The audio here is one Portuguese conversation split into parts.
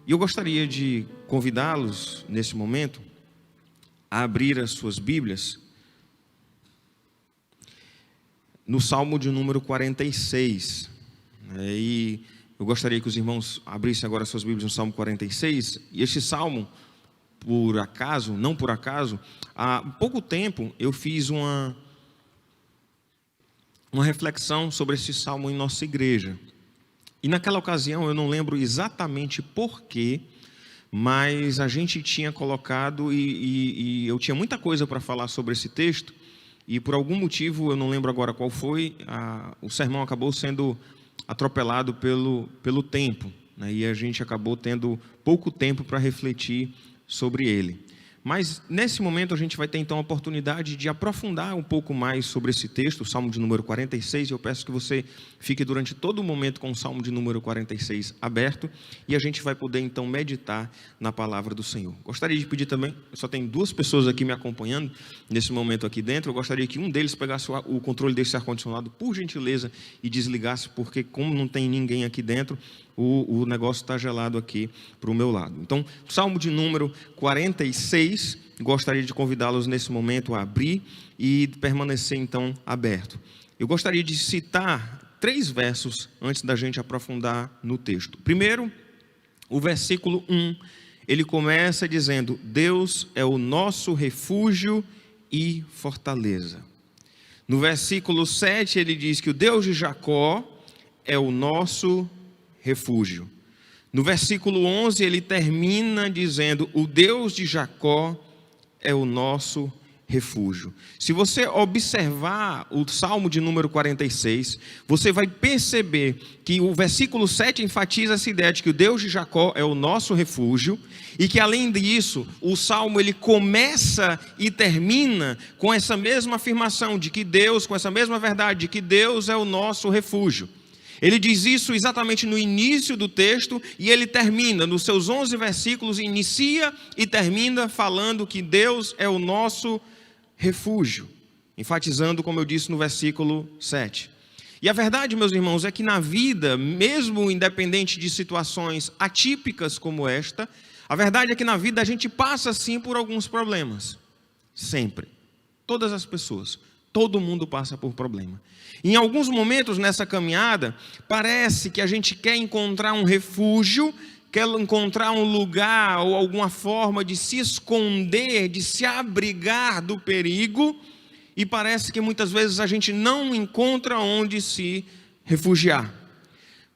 E eu gostaria de convidá-los, nesse momento, a abrir as suas Bíblias no Salmo de número 46. E eu gostaria que os irmãos abrissem agora as suas Bíblias no Salmo 46. E este Salmo, por acaso, não por acaso, há pouco tempo eu fiz uma reflexão sobre esse Salmo em nossa igreja. E naquela ocasião, eu não lembro exatamente porquê, mas a gente tinha colocado, e eu tinha muita coisa para falar sobre esse texto, e por algum motivo, eu não lembro agora qual foi, o sermão acabou sendo atropelado pelo tempo, né? E a gente acabou tendo pouco tempo para refletir sobre ele. Mas nesse momento a gente vai ter então a oportunidade de aprofundar um pouco mais sobre esse texto, o Salmo de número 46, e eu peço que você fique durante todo o momento com o Salmo de número 46 aberto, e a gente vai poder então meditar na palavra do Senhor. Gostaria de pedir também, só tem 2 pessoas aqui me acompanhando nesse momento aqui dentro, eu gostaria que um deles pegasse o controle desse ar-condicionado, por gentileza, e desligasse, porque como não tem ninguém aqui dentro, o negócio está gelado aqui para o meu lado. Então, Salmo de número 46, gostaria de convidá-los nesse momento a abrir e permanecer então aberto. Eu gostaria de citar 3 versos antes da gente aprofundar no texto. Primeiro, o versículo 1, ele começa dizendo: Deus é o nosso refúgio e fortaleza. No versículo 7, ele diz que o Deus de Jacó é o nosso refúgio. No versículo 11 ele termina dizendo: o Deus de Jacó é o nosso refúgio. Se você observar o Salmo de número 46, você vai perceber que o versículo 7 enfatiza essa ideia de que o Deus de Jacó é o nosso refúgio, e que além disso, o Salmo ele começa e termina com essa mesma afirmação de que Deus, com essa mesma verdade de que Deus é o nosso refúgio. Ele diz isso exatamente no início do texto, e ele termina, nos seus 11 versículos, inicia e termina falando que Deus é o nosso refúgio, enfatizando, como eu disse no versículo 7. E a verdade, meus irmãos, é que na vida, mesmo independente de situações atípicas como esta, a verdade é que na vida a gente passa sim por alguns problemas, sempre, todas as pessoas. Todo mundo passa por problema. Em alguns momentos nessa caminhada, parece que a gente quer encontrar um refúgio, quer encontrar um lugar ou alguma forma de se esconder, de se abrigar do perigo, e parece que muitas vezes a gente não encontra onde se refugiar.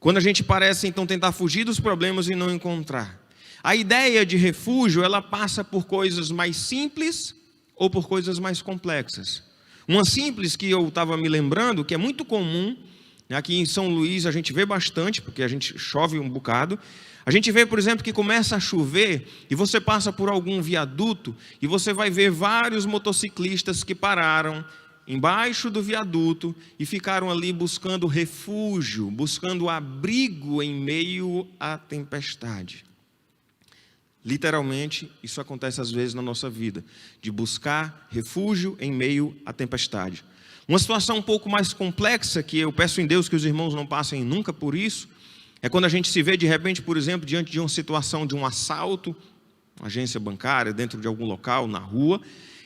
Quando a gente parece então tentar fugir dos problemas e não encontrar. A ideia de refúgio, ela passa por coisas mais simples ou por coisas mais complexas. Uma simples que eu estava me lembrando, que é muito comum, aqui em São Luís a gente vê bastante, porque a gente chove um bocado. A gente vê, por exemplo, que começa a chover e você passa por algum viaduto e você vai ver vários motociclistas que pararam embaixo do viaduto e ficaram ali buscando refúgio, buscando abrigo em meio à tempestade. Literalmente, isso acontece às vezes na nossa vida, de buscar refúgio em meio à tempestade. Uma situação um pouco mais complexa, que eu peço em Deus que os irmãos não passem nunca por isso, é quando a gente se vê de repente, por exemplo, diante de uma situação de um assalto, uma agência bancária, dentro de algum local, na rua,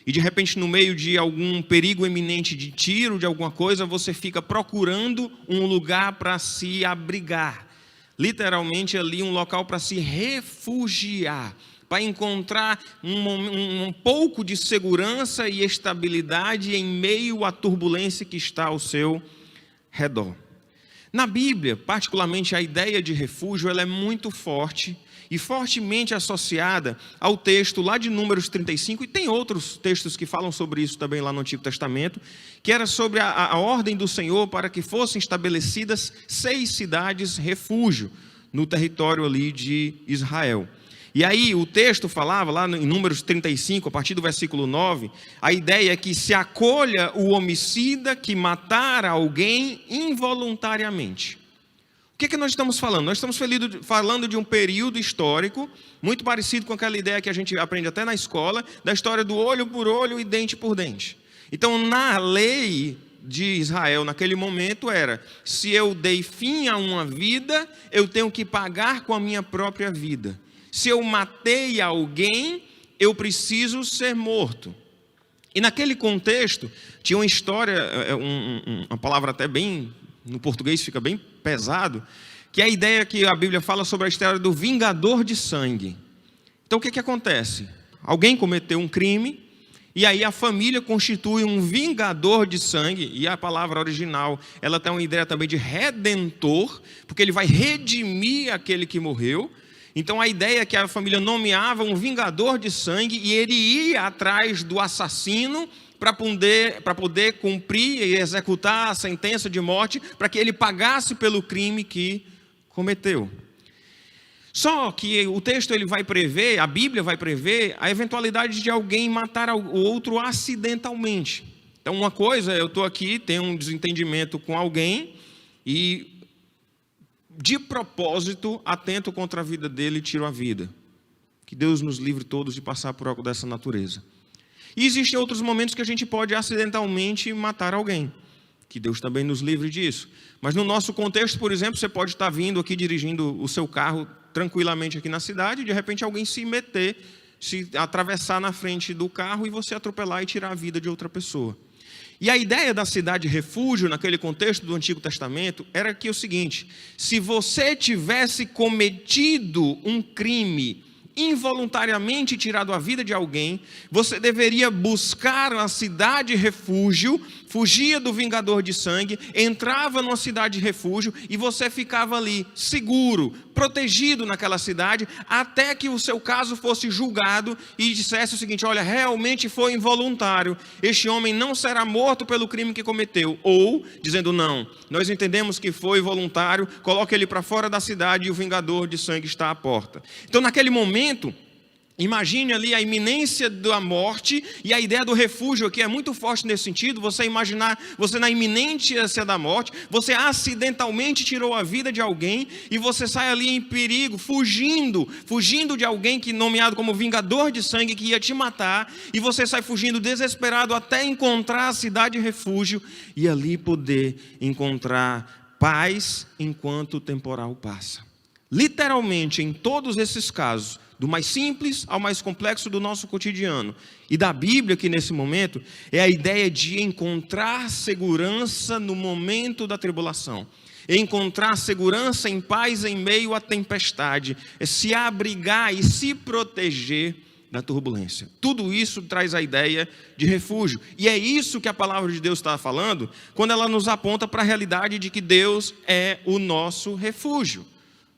e de repente no meio de algum perigo iminente de tiro, de alguma coisa, você fica procurando um lugar para se abrigar. Literalmente ali um local para se refugiar, para encontrar um pouco de segurança e estabilidade em meio à turbulência que está ao seu redor. Na Bíblia, particularmente a ideia de refúgio, ela é muito forte e fortemente associada ao texto lá de Números 35, e tem outros textos que falam sobre isso também lá no Antigo Testamento, que era sobre a ordem do Senhor para que fossem estabelecidas 6 cidades refúgio no território ali de Israel. E aí o texto falava lá em Números 35, a partir do versículo 9, a ideia é que se acolha o homicida que matar alguém involuntariamente. O que é que nós estamos falando? Nós estamos falando de um período histórico muito parecido com aquela ideia que a gente aprende até na escola, da história do olho por olho e dente por dente. Então, na lei de Israel naquele momento era: se eu dei fim a uma vida, eu tenho que pagar com a minha própria vida. Se eu matei alguém, eu preciso ser morto. E naquele contexto, tinha uma história, uma palavra até bem, no português fica bem pesado, que é a ideia que a Bíblia fala sobre a história do vingador de sangue. Então o que acontece? Alguém cometeu um crime, e aí a família constitui um vingador de sangue, e a palavra original, ela tem uma ideia também de redentor, porque ele vai redimir aquele que morreu. Então a ideia é que a família nomeava um vingador de sangue, e ele ia atrás do assassino para poder cumprir e executar a sentença de morte, para que ele pagasse pelo crime que cometeu. Só que o texto ele vai prever, a Bíblia vai prever a eventualidade de alguém matar o outro acidentalmente. Então uma coisa, eu estou aqui, tenho um desentendimento com alguém e de propósito atento contra a vida dele e tiro a vida. Que Deus nos livre todos de passar por algo dessa natureza. E existem outros momentos que a gente pode acidentalmente matar alguém. Que Deus também nos livre disso. Mas no nosso contexto, por exemplo, você pode estar vindo aqui dirigindo o seu carro tranquilamente aqui na cidade, e de repente alguém se meter, se atravessar na frente do carro e você atropelar e tirar a vida de outra pessoa. E a ideia da cidade refúgio, naquele contexto do Antigo Testamento, era que o seguinte: se você tivesse cometido um crime, involuntariamente tirado a vida de alguém, você deveria buscar a cidade refúgio, fugia do vingador de sangue, entrava numa cidade refúgio e você ficava ali seguro, protegido naquela cidade, até que o seu caso fosse julgado e dissesse o seguinte: olha, realmente foi involuntário, este homem não será morto pelo crime que cometeu. Ou, dizendo não, nós entendemos que foi voluntário, coloque ele para fora da cidade e o vingador de sangue está à porta. Então naquele momento, imagine ali a iminência da morte, e a ideia do refúgio aqui é muito forte nesse sentido. Você imaginar, você na iminência da morte, você acidentalmente tirou a vida de alguém, e você sai ali em perigo, fugindo de alguém que nomeado como vingador de sangue, que ia te matar, e você sai fugindo desesperado até encontrar a cidade refúgio, e ali poder encontrar paz enquanto o temporal passa. Literalmente, em todos esses casos, do mais simples ao mais complexo do nosso cotidiano, e da Bíblia aqui nesse momento, é a ideia de encontrar segurança no momento da tribulação, encontrar segurança em paz em meio à tempestade, é se abrigar e se proteger da turbulência. Tudo isso traz a ideia de refúgio, e é isso que a palavra de Deus está falando, quando ela nos aponta para a realidade de que Deus é o nosso refúgio.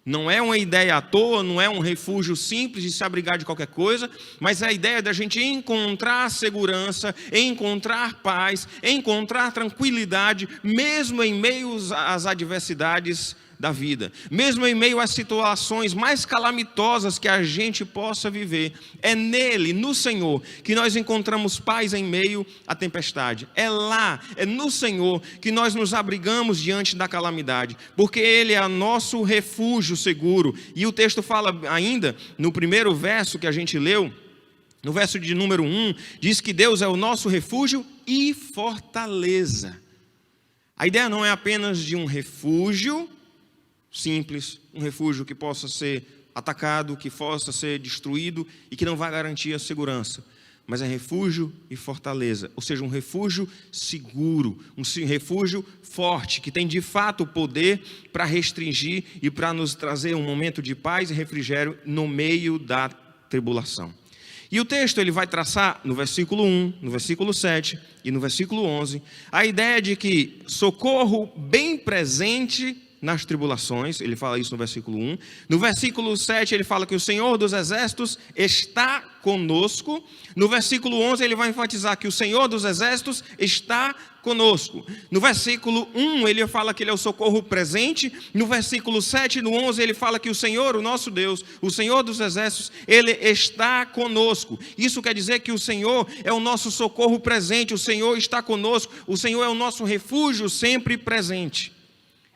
Não é uma ideia à toa, não é um refúgio simples de se abrigar de qualquer coisa, mas é a ideia da gente encontrar segurança, encontrar paz, encontrar tranquilidade, mesmo em meio às adversidades da vida, mesmo em meio às situações mais calamitosas que a gente possa viver. É nele, no Senhor, que nós encontramos paz em meio à tempestade. É lá, é no Senhor que nós nos abrigamos diante da calamidade, porque Ele é o nosso refúgio seguro. E o texto fala ainda, no primeiro verso que a gente leu, no verso de número 1, diz que Deus é o nosso refúgio e fortaleza. A ideia não é apenas de um refúgio simples, um refúgio que possa ser atacado, que possa ser destruído e que não vai garantir a segurança, mas é refúgio e fortaleza, ou seja, um refúgio seguro, um refúgio forte, que tem de fato o poder para restringir e para nos trazer um momento de paz e refrigério no meio da tribulação. E o texto ele vai traçar no versículo 1, no versículo 7 e no versículo 11, a ideia de que socorro bem presente nas tribulações. Ele fala isso no versículo 1. No versículo 7 ele fala que o Senhor dos Exércitos está conosco. No versículo 11 ele vai enfatizar que o Senhor dos Exércitos está conosco. No versículo 1 ele fala que Ele é o socorro presente. No versículo 7 e no 11 ele fala que o Senhor, o nosso Deus, o Senhor dos Exércitos, Ele está conosco. Isso quer dizer que o Senhor é o nosso socorro presente, o Senhor está conosco, o Senhor é o nosso refúgio sempre presente.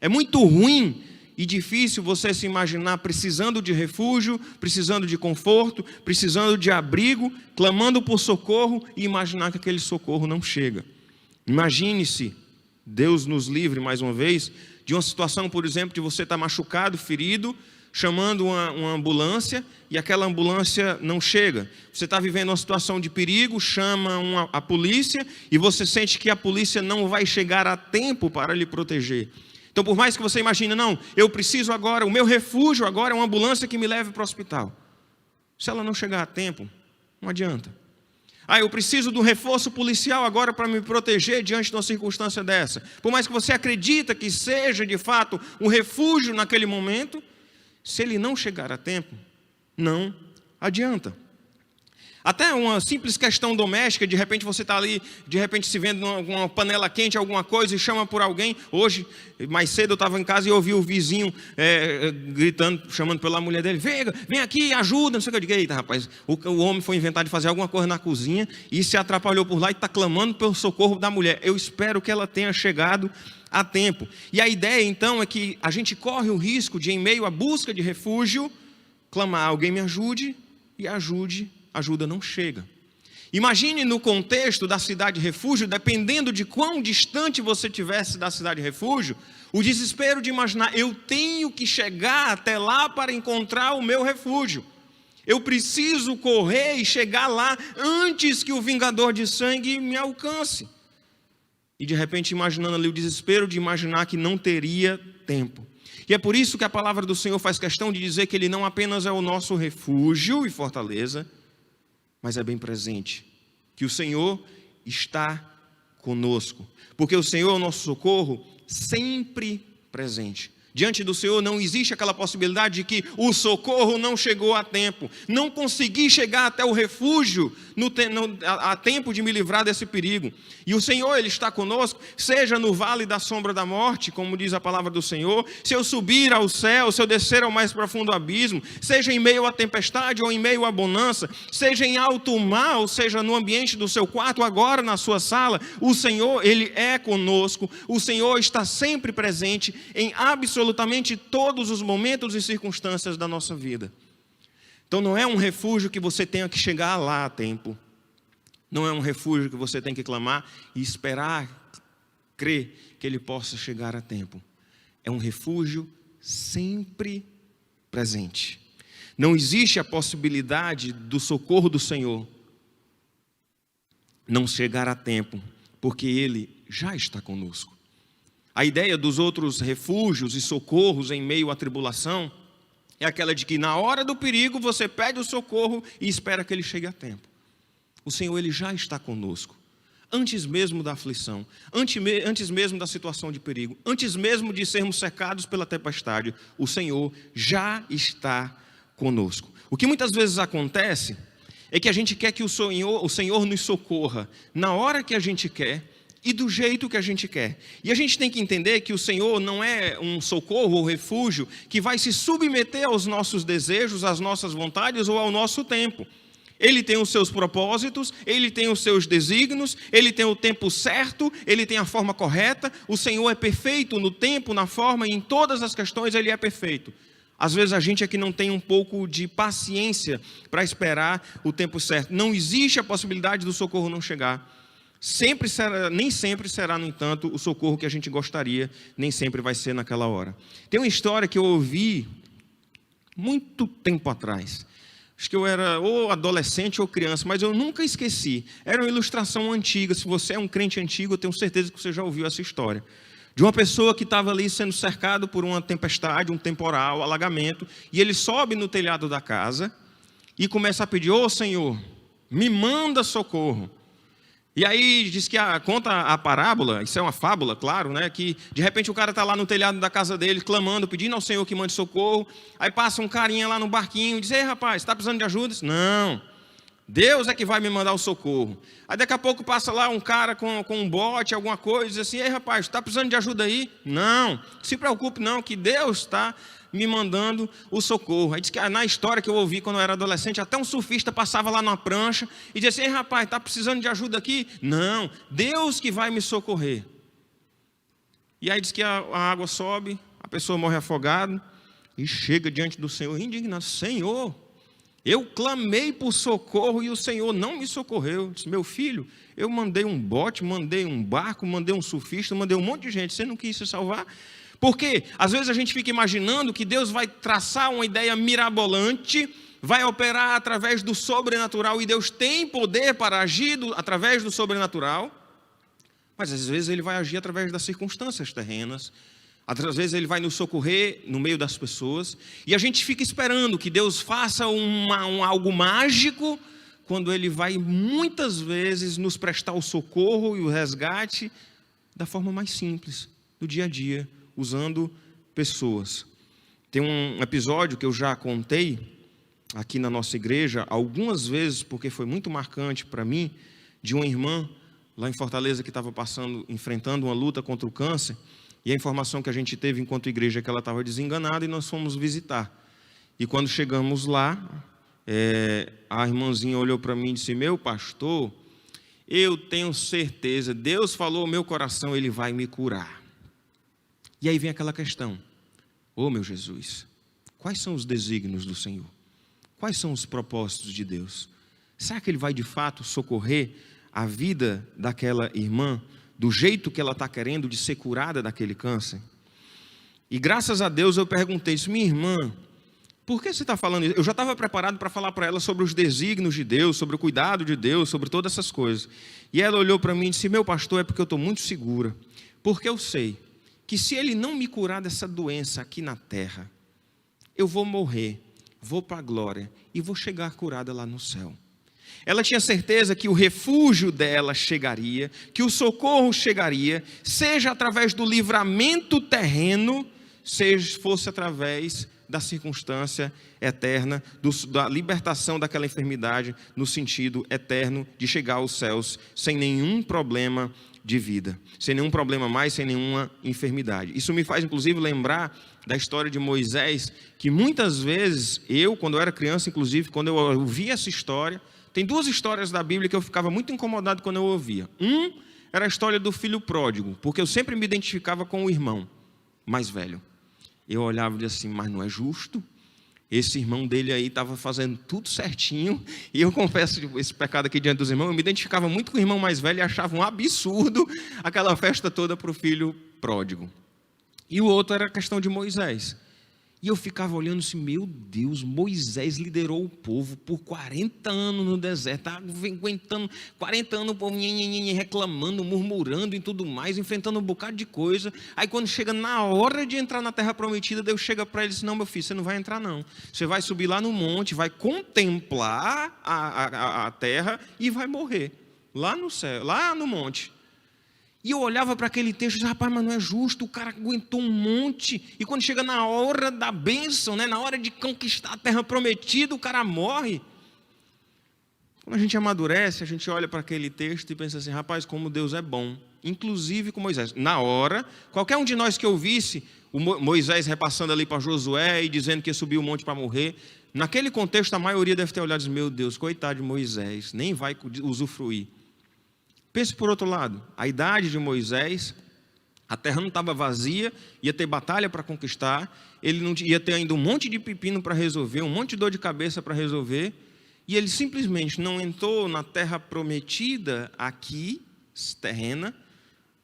É muito ruim e difícil você se imaginar precisando de refúgio, precisando de conforto, precisando de abrigo, clamando por socorro e imaginar que aquele socorro não chega. Imagine-se Deus nos livre, mais uma vez, de uma situação, por exemplo, de você estar machucado, ferido, chamando uma ambulância e aquela ambulância não chega. Você está vivendo uma situação de perigo, chama a polícia e você sente que a polícia não vai chegar a tempo para lhe proteger. Então, por mais que você imagine, não, eu preciso agora, o meu refúgio agora é uma ambulância que me leve para o hospital. Se ela não chegar a tempo, não adianta. Eu preciso de um reforço policial agora para me proteger diante de uma circunstância dessa. Por mais que você acredita que seja, de fato, um refúgio naquele momento, se ele não chegar a tempo, não adianta. Até uma simples questão doméstica, de repente você está ali, de repente se vendo uma panela quente, alguma coisa, e chama por alguém. Hoje, mais cedo eu estava em casa e ouvi o vizinho gritando, chamando pela mulher dele, vem aqui, ajuda, não sei o que. Eu digo, eita rapaz, o homem foi inventar de fazer alguma coisa na cozinha e se atrapalhou por lá e está clamando pelo socorro da mulher. Eu espero que ela tenha chegado a tempo. E a ideia então é que a gente corre o risco de, em meio à busca de refúgio, clamar, alguém me ajude, e ajuda não chega. Imagine no contexto da cidade refúgio, dependendo de quão distante você estivesse da cidade refúgio, o desespero de imaginar, eu tenho que chegar até lá para encontrar o meu refúgio. Eu preciso correr e chegar lá antes que o vingador de sangue me alcance. E de repente imaginando ali o desespero de imaginar que não teria tempo. E é por isso que a palavra do Senhor faz questão de dizer que Ele não apenas é o nosso refúgio e fortaleza, mas é bem presente, que o Senhor está conosco, porque o Senhor é o nosso socorro sempre presente. Diante do Senhor não existe aquela possibilidade de que o socorro não chegou a tempo, não consegui chegar até o refúgio a tempo de me livrar desse perigo. E o Senhor, Ele está conosco, seja no vale da sombra da morte, como diz a palavra do Senhor, se eu subir ao céu, se eu descer ao mais profundo abismo, seja em meio à tempestade ou em meio à bonança, seja em alto mar, ou seja no ambiente do seu quarto, agora na sua sala, o Senhor, Ele é conosco, o Senhor está sempre presente em absolutamente todos os momentos e circunstâncias da nossa vida. Então não é um refúgio que você tenha que chegar lá a tempo. Não é um refúgio que você tem que clamar e esperar, crer que ele possa chegar a tempo. É um refúgio sempre presente. Não existe a possibilidade do socorro do Senhor não chegar a tempo, porque Ele já está conosco. A ideia dos outros refúgios e socorros em meio à tribulação é aquela de que na hora do perigo você pede o socorro e espera que ele chegue a tempo. O Senhor, Ele já está conosco. Antes mesmo da aflição, antes mesmo da situação de perigo, antes mesmo de sermos cercados pela tempestade, o Senhor já está conosco. O que muitas vezes acontece é que a gente quer que o Senhor nos socorra na hora que a gente quer, e do jeito que a gente quer. E a gente tem que entender que o Senhor não é um socorro ou refúgio que vai se submeter aos nossos desejos, às nossas vontades ou ao nosso tempo. Ele tem os seus propósitos, Ele tem os seus desígnios, Ele tem o tempo certo, Ele tem a forma correta. O Senhor é perfeito no tempo, na forma e em todas as questões Ele é perfeito. Às vezes a gente é que não tem um pouco de paciência para esperar o tempo certo. Não existe a possibilidade do socorro não chegar. Nem sempre será, no entanto, o socorro que a gente gostaria, nem sempre vai ser naquela hora. Tem uma história que eu ouvi muito tempo atrás. Acho que eu era ou adolescente ou criança, mas eu nunca esqueci. Era uma ilustração antiga. Se você é um crente antigo, eu tenho certeza que você já ouviu essa história. De uma pessoa que estava ali sendo cercado por uma tempestade, um temporal, alagamento, e ele sobe no telhado da casa e começa a pedir, ô Senhor, me manda socorro. E aí diz que conta a parábola, isso é uma fábula, claro, né? Que de repente o cara está lá no telhado da casa dele, clamando, pedindo ao Senhor que mande socorro. Aí passa um carinha lá no barquinho e diz, ei rapaz, está precisando de ajuda? Diz, não, Deus é que vai me mandar o socorro. Aí daqui a pouco passa lá um cara com um bote, alguma coisa, e diz assim, ei rapaz, está precisando de ajuda aí? Não, se preocupe não, que Deus está me mandando o socorro. Aí diz que na história que eu ouvi quando eu era adolescente, até um surfista passava lá numa prancha e dizia assim, ei rapaz, está precisando de ajuda aqui? Não, Deus que vai me socorrer. E aí diz que a água sobe, a pessoa morre afogada e chega diante do Senhor indignado, Senhor, Eu clamei por socorro e o Senhor não me socorreu. Eu disse, meu filho, eu mandei um bote, mandei um barco, mandei um surfista, mandei um monte de gente, você não quis se salvar? Porque às vezes a gente fica imaginando que Deus vai traçar uma ideia mirabolante, vai operar através do sobrenatural, e Deus tem poder para agir através do sobrenatural, mas às vezes Ele vai agir através das circunstâncias terrenas, às vezes Ele vai nos socorrer no meio das pessoas, e a gente fica esperando que Deus faça algo mágico, quando Ele vai muitas vezes nos prestar o socorro e o resgate da forma mais simples, do dia a dia, usando pessoas. Tem um episódio que eu já contei aqui na nossa igreja algumas vezes, porque foi muito marcante para mim, de uma irmã lá em Fortaleza que estava enfrentando uma luta contra o câncer, e a informação que a gente teve enquanto igreja é que ela estava desenganada, e nós fomos visitar. E quando chegamos lá, a irmãzinha olhou para mim e disse, meu pastor, eu tenho certeza, Deus falou ao meu coração, Ele vai me curar. E aí vem aquela questão, meu Jesus, quais são os desígnios do Senhor? Quais são os propósitos de Deus? Será que Ele vai de fato socorrer a vida daquela irmã, do jeito que ela está querendo de ser curada daquele câncer? E graças a Deus eu perguntei isso, minha irmã, por que você está falando isso? Eu já estava preparado para falar para ela sobre os desígnios de Deus, sobre o cuidado de Deus, sobre todas essas coisas. E ela olhou para mim e disse, meu pastor, é porque eu estou muito segura, porque eu sei que se Ele não me curar dessa doença aqui na terra, eu vou morrer, vou para a glória e vou chegar curada lá no céu. Ela tinha certeza que o refúgio dela chegaria, que o socorro chegaria, seja através do livramento terreno, seja fosse através da circunstância eterna, da libertação daquela enfermidade, no sentido eterno de chegar aos céus, sem nenhum problema de vida, sem nenhum problema mais, sem nenhuma enfermidade. Isso me faz inclusive lembrar da história de Moisés, que muitas vezes quando eu era criança, inclusive, quando eu ouvia essa história, tem duas histórias da Bíblia que eu ficava muito incomodado quando eu ouvia. Era a história do filho pródigo, porque eu sempre me identificava com o irmão mais velho. Eu olhava e dizia assim, mas não é justo? Esse irmão dele aí estava fazendo tudo certinho, e eu confesso esse pecado aqui diante dos irmãos, eu me identificava muito com o irmão mais velho e achava um absurdo aquela festa toda para o filho pródigo. E o outro era a questão de Moisés. E eu ficava olhando assim, meu Deus, Moisés liderou o povo por 40 anos no deserto, estava aguentando 40 anos o povo reclamando, murmurando e tudo mais, enfrentando um bocado de coisa. Aí quando chega na hora de entrar na terra prometida, Deus chega para ele e diz, não, meu filho, você não vai entrar não. Você vai subir lá no monte, vai contemplar a terra e vai morrer lá no céu, lá no monte. E eu olhava para aquele texto e disse, rapaz, mas não é justo, o cara aguentou um monte, e quando chega na hora da bênção, na hora de conquistar a terra prometida, o cara morre. Quando a gente amadurece, a gente olha para aquele texto e pensa assim, rapaz, como Deus é bom, inclusive com Moisés. Na hora, qualquer um de nós que ouvisse o Moisés repassando ali para Josué e dizendo que ia subir o monte para morrer, naquele contexto a maioria deve ter olhado e disse, meu Deus, coitado de Moisés, nem vai usufruir. Pense por outro lado, a idade de Moisés, a terra não estava vazia, ia ter batalha para conquistar, ele não ia ter ainda um monte de pepino para resolver, um monte de dor de cabeça para resolver, e ele simplesmente não entrou na terra prometida aqui, terrena,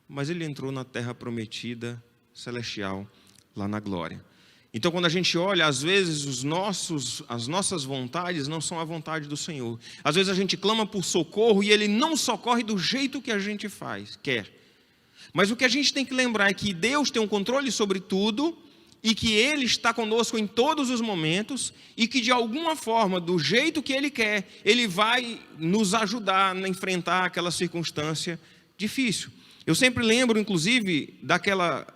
mas ele entrou na terra prometida celestial, lá na glória. Então, quando a gente olha, às vezes as nossas vontades não são a vontade do Senhor. Às vezes a gente clama por socorro e Ele não socorre do jeito que a gente quer. Mas o que a gente tem que lembrar é que Deus tem um controle sobre tudo e que Ele está conosco em todos os momentos e que de alguma forma, do jeito que Ele quer, Ele vai nos ajudar a enfrentar aquela circunstância difícil. Eu sempre lembro, inclusive, daquela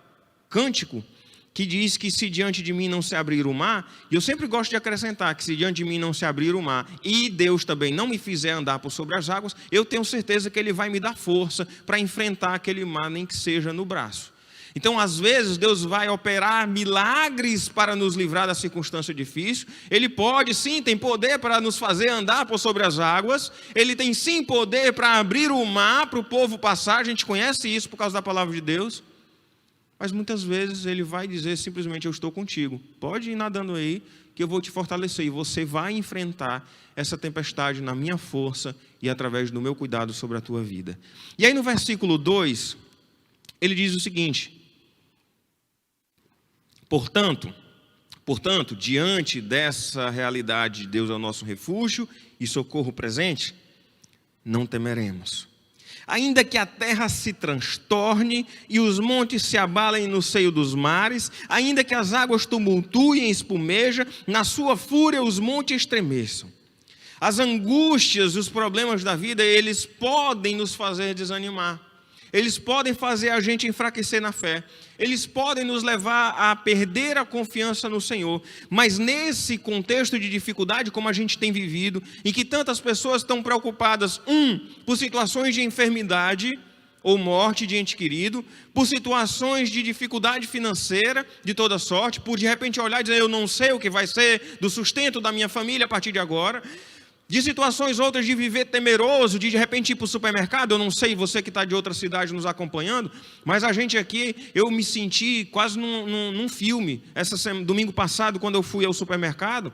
cântico que diz que se diante de mim não se abrir o mar, e eu sempre gosto de acrescentar que se diante de mim não se abrir o mar, e Deus também não me fizer andar por sobre as águas, eu tenho certeza que Ele vai me dar força para enfrentar aquele mar, nem que seja no braço. Então, às vezes, Deus vai operar milagres para nos livrar da circunstância difícil. Ele pode, sim, tem poder para nos fazer andar por sobre as águas. Ele tem, sim, poder para abrir o mar para o povo passar. A gente conhece isso por causa da palavra de Deus. Mas muitas vezes Ele vai dizer simplesmente: eu estou contigo, pode ir nadando aí, que eu vou te fortalecer. E você vai enfrentar essa tempestade na minha força e através do meu cuidado sobre a tua vida. E aí no versículo 2, ele diz o seguinte: Portanto, diante dessa realidade, Deus é o nosso refúgio e socorro presente, não temeremos. Ainda que a terra se transtorne e os montes se abalem no seio dos mares, ainda que as águas tumultuem e espumejam, na sua fúria os montes estremeçam. As angústias, os problemas da vida, eles podem nos fazer desanimar. Eles podem fazer a gente enfraquecer na fé. Eles podem nos levar a perder a confiança no Senhor. Mas nesse contexto de dificuldade, como a gente tem vivido, em que tantas pessoas estão preocupadas, por situações de enfermidade ou morte de ente querido, por situações de dificuldade financeira de toda sorte, por de repente olhar e dizer: eu não sei o que vai ser do sustento da minha família a partir de agora. De situações outras de viver temeroso, de repente ir para o supermercado. Eu não sei, você que está de outra cidade nos acompanhando, mas a gente aqui, eu me senti quase num filme. Domingo passado, quando eu fui ao supermercado,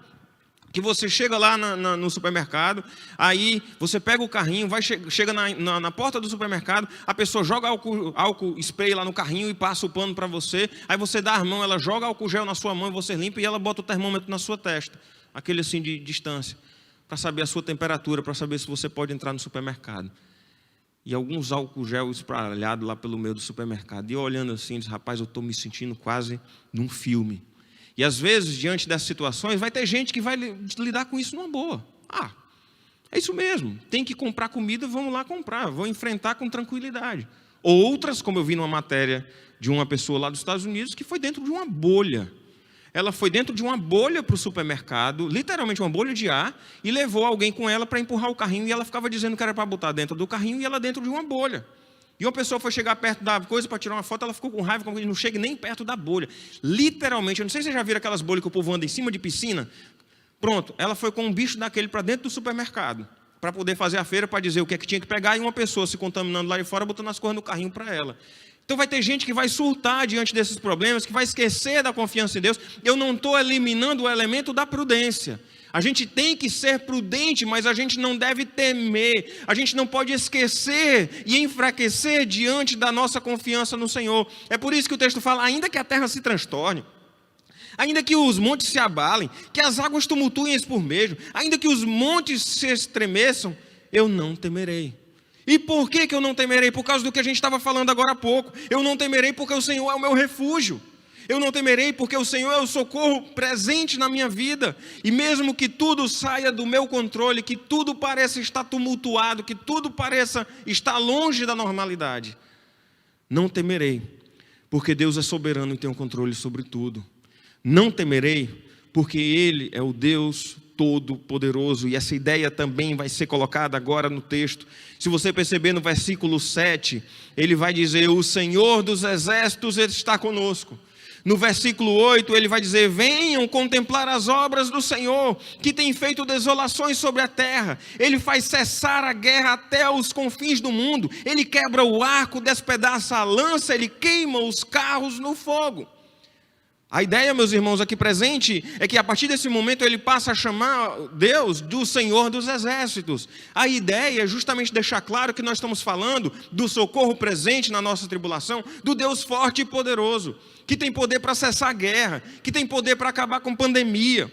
que você chega lá no supermercado, aí você pega o carrinho, chega na porta do supermercado, a pessoa joga álcool spray lá no carrinho e passa o pano para você, aí você dá a mão, ela joga álcool gel na sua mão e você limpa, e ela bota o termômetro na sua testa, aquele assim de distância, para saber a sua temperatura, para saber se você pode entrar no supermercado. E alguns álcool gel espalhados lá pelo meio do supermercado. E eu olhando assim, disse: rapaz, eu estou me sentindo quase num filme. E às vezes, diante dessas situações, vai ter gente que vai lidar com isso numa boa. É isso mesmo, tem que comprar comida, vamos lá comprar, vou enfrentar com tranquilidade. Outras, como eu vi numa matéria de uma pessoa lá dos Estados Unidos, que foi dentro de uma bolha. Ela foi dentro de uma bolha para o supermercado, literalmente uma bolha de ar, e levou alguém com ela para empurrar o carrinho, e ela ficava dizendo que era para botar dentro do carrinho, e ela dentro de uma bolha. E uma pessoa foi chegar perto da coisa para tirar uma foto, ela ficou com raiva, como que não chega nem perto da bolha. Literalmente, eu não sei se vocês já viram aquelas bolhas que o povo anda em cima de piscina. Pronto, ela foi com um bicho daquele para dentro do supermercado, para poder fazer a feira, para dizer o que é que tinha que pegar, e uma pessoa se contaminando lá de fora, botando as coisas no carrinho para ela. Então vai ter gente que vai surtar diante desses problemas, que vai esquecer da confiança em Deus. Eu não estou eliminando o elemento da prudência. A gente tem que ser prudente, mas a gente não deve temer. A gente não pode esquecer e enfraquecer diante da nossa confiança no Senhor. É por isso que o texto fala: ainda que a terra se transtorne, ainda que os montes se abalem, que as águas tumultuem e espumejam, ainda que os montes se estremeçam, eu não temerei. E por que eu não temerei? Por causa do que a gente estava falando agora há pouco. Eu não temerei porque o Senhor é o meu refúgio. Eu não temerei porque o Senhor é o socorro presente na minha vida. E mesmo que tudo saia do meu controle, que tudo pareça estar tumultuado, que tudo pareça estar longe da normalidade, não temerei, porque Deus é soberano e tem o controle sobre tudo. Não temerei, porque Ele é o Deus Todo-Poderoso, e essa ideia também vai ser colocada agora no texto. Se você perceber no versículo 7, ele vai dizer: o Senhor dos exércitos está conosco. No versículo 8, ele vai dizer: venham contemplar as obras do Senhor, que tem feito desolações sobre a terra. Ele faz cessar a guerra até os confins do mundo. Ele quebra o arco, despedaça a lança, ele queima os carros no fogo. A ideia, meus irmãos, aqui presente, é que a partir desse momento ele passa a chamar Deus do Senhor dos Exércitos. A ideia é justamente deixar claro que nós estamos falando do socorro presente na nossa tribulação, do Deus forte e poderoso, que tem poder para cessar a guerra, que tem poder para acabar com pandemia,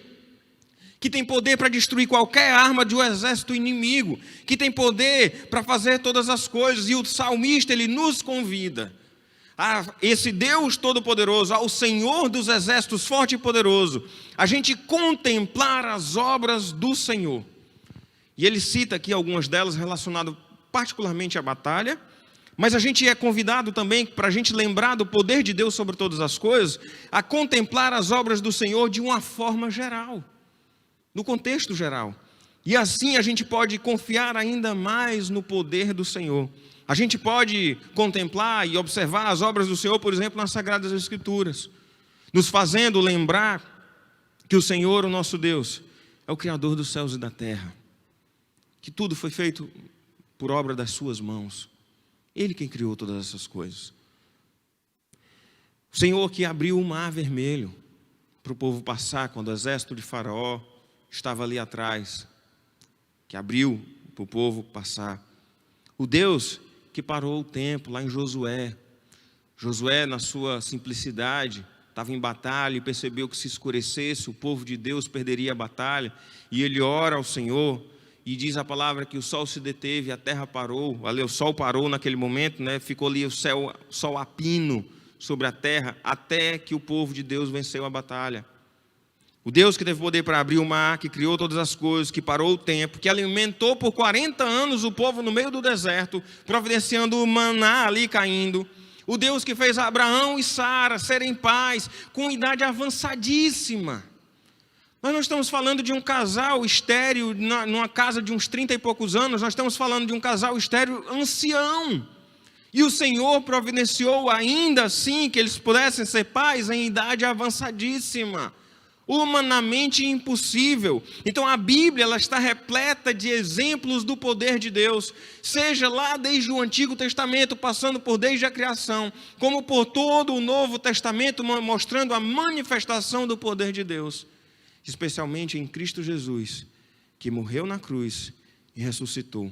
que tem poder para destruir qualquer arma de um exército inimigo, que tem poder para fazer todas as coisas. E o salmista, ele nos convida a esse Deus Todo-Poderoso, ao Senhor dos Exércitos, forte e poderoso, a gente contemplar as obras do Senhor. E ele cita aqui algumas delas relacionadas particularmente à batalha, mas a gente é convidado também, para a gente lembrar do poder de Deus sobre todas as coisas, a contemplar as obras do Senhor de uma forma geral, no contexto geral. E assim a gente pode confiar ainda mais no poder do Senhor. A gente pode contemplar e observar as obras do Senhor, por exemplo, nas Sagradas Escrituras, nos fazendo lembrar que o Senhor, o nosso Deus, é o Criador dos céus e da terra, que tudo foi feito por obra das suas mãos. Ele quem criou todas essas coisas. O Senhor que abriu o mar vermelho para o povo passar quando o exército de Faraó estava ali atrás, que abriu para o povo passar. O Deus que parou o tempo lá em Josué. Josué, na sua simplicidade, estava em batalha e percebeu que se escurecesse, o povo de Deus perderia a batalha. E ele ora ao Senhor e diz a palavra que o sol se deteve, a terra parou. Ali o sol parou naquele momento, né? Ficou ali o sol a pino sobre a terra, até que o povo de Deus venceu a batalha. O Deus que teve poder para abrir o mar, que criou todas as coisas, que parou o tempo, que alimentou por 40 anos o povo no meio do deserto, providenciando o maná ali caindo. O Deus que fez Abraão e Sara serem pais com idade avançadíssima. Nós não estamos falando de um casal estéril numa casa de uns 30 e poucos anos, nós estamos falando de um casal estéril ancião. E o Senhor providenciou ainda assim que eles pudessem ser pais em idade avançadíssima. Humanamente impossível. Então a Bíblia ela está repleta de exemplos do poder de Deus, seja lá desde o Antigo Testamento, passando por desde a criação, como por todo o Novo Testamento, mostrando a manifestação do poder de Deus, especialmente em Cristo Jesus, que morreu na cruz e ressuscitou,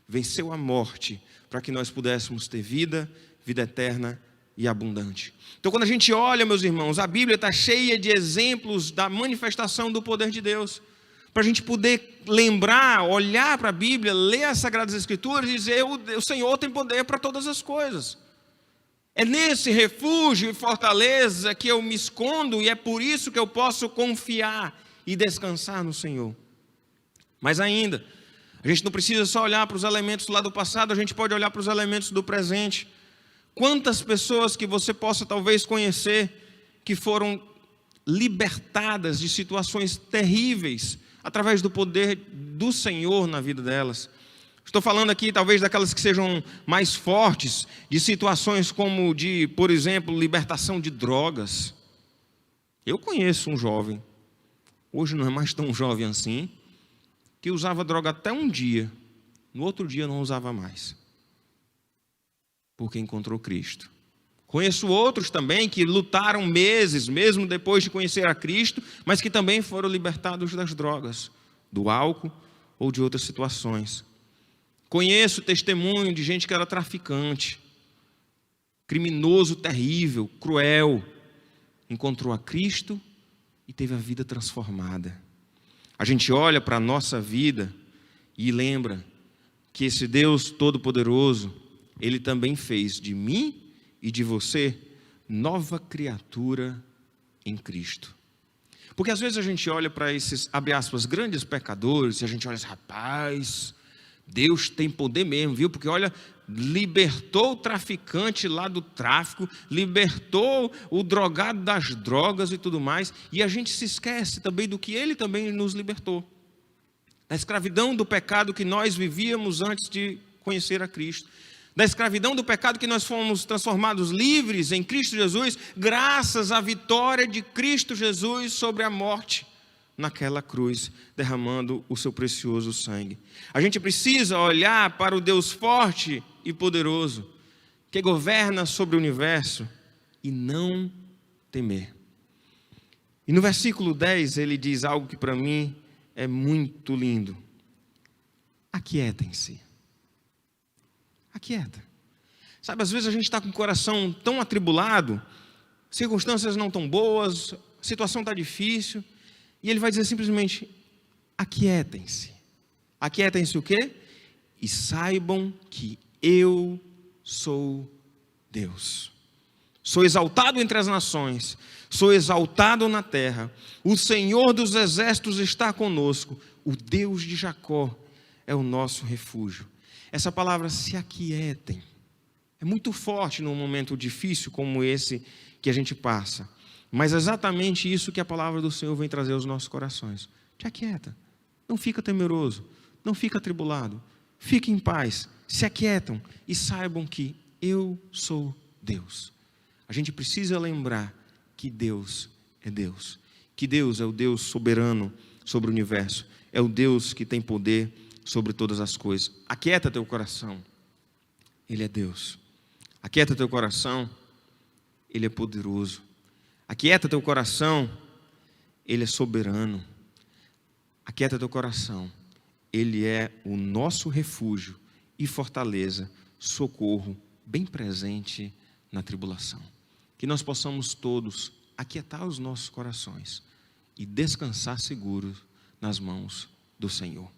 venceu a morte, para que nós pudéssemos ter vida, vida eterna e abundante. Então quando a gente olha, meus irmãos, a Bíblia está cheia de exemplos da manifestação do poder de Deus, para a gente poder lembrar, olhar para a Bíblia, ler as Sagradas Escrituras e dizer, o Senhor tem poder para todas as coisas. É nesse refúgio e fortaleza que eu me escondo e é por isso que eu posso confiar e descansar no Senhor. Mas ainda, a gente não precisa só olhar para os elementos lá do passado, a gente pode olhar para os elementos do presente. Quantas pessoas que você possa talvez conhecer que foram libertadas de situações terríveis através do poder do Senhor na vida delas. Estou falando aqui talvez daquelas que sejam mais fortes, de situações como de, por exemplo, libertação de drogas. Eu conheço um jovem, hoje não é mais tão jovem assim, que usava droga até um dia, no outro dia não usava mais, porque encontrou Cristo. Conheço outros também que lutaram meses, mesmo depois de conhecer a Cristo, mas que também foram libertados das drogas, do álcool ou de outras situações. Conheço testemunho de gente que era traficante, criminoso terrível, cruel, encontrou a Cristo e teve a vida transformada. A gente olha para a nossa vida e lembra que esse Deus Todo-Poderoso, Ele também fez de mim e de você nova criatura em Cristo. Porque às vezes a gente olha para esses, abre aspas, grandes pecadores, e a gente olha assim, rapaz, Deus tem poder mesmo, viu? Porque olha, libertou o traficante lá do tráfico, libertou o drogado das drogas e tudo mais, e a gente se esquece também do que Ele também nos libertou. Da escravidão do pecado que nós vivíamos antes de conhecer a Cristo. Da escravidão do pecado que nós fomos transformados livres em Cristo Jesus, graças à vitória de Cristo Jesus sobre a morte naquela cruz, derramando o seu precioso sangue. A gente precisa olhar para o Deus forte e poderoso, que governa sobre o universo, e não temer. E no versículo 10 ele diz algo que para mim é muito lindo. Aquietem-se. Aquieta. Sabe, às vezes a gente está com o coração tão atribulado, circunstâncias não tão boas, a situação está difícil, e ele vai dizer simplesmente, aquietem-se. Aquietem-se o quê? E saibam que eu sou Deus. Sou exaltado entre as nações, sou exaltado na terra. O Senhor dos exércitos está conosco, o Deus de Jacó é o nosso refúgio. Essa palavra, se aquietem, é muito forte num momento difícil como esse que a gente passa. Mas é exatamente isso que a palavra do Senhor vem trazer aos nossos corações. Te aquieta, não fica temeroso, não fica atribulado, fique em paz, se aquietam e saibam que eu sou Deus. A gente precisa lembrar que Deus é Deus, que Deus é o Deus soberano sobre o universo, é o Deus que tem poder sobre todas as coisas. Aquieta teu coração, Ele é Deus. Aquieta teu coração Ele é poderoso. Aquieta teu coração, Ele é soberano. Aquieta teu coração, Ele é o nosso refúgio e fortaleza, socorro bem presente na tribulação. Que nós possamos todos aquietar os nossos corações e descansar seguros nas mãos do Senhor.